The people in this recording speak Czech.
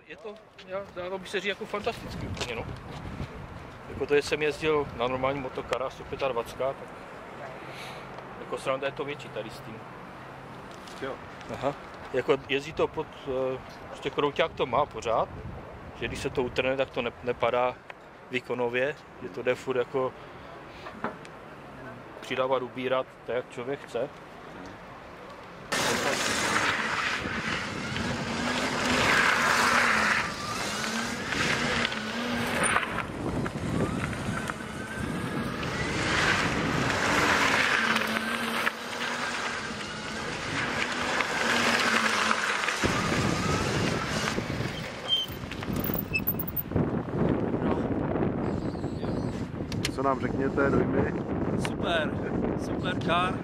Je to, dalo by se říct, jako fantastický úplně, no. Jako to, jsem jezdil na normální motokara 125, tak jako sranda je to větší tady s tím. Jo. Aha. Jako jezdí to pod, prostě krouťák to má pořád, že když se to utrhne, tak to nepadá výkonově, že to jde furt jako přidávat, ubírat, tak jak člověk chce. Co nám řekněte, dojmy? Super, super kar.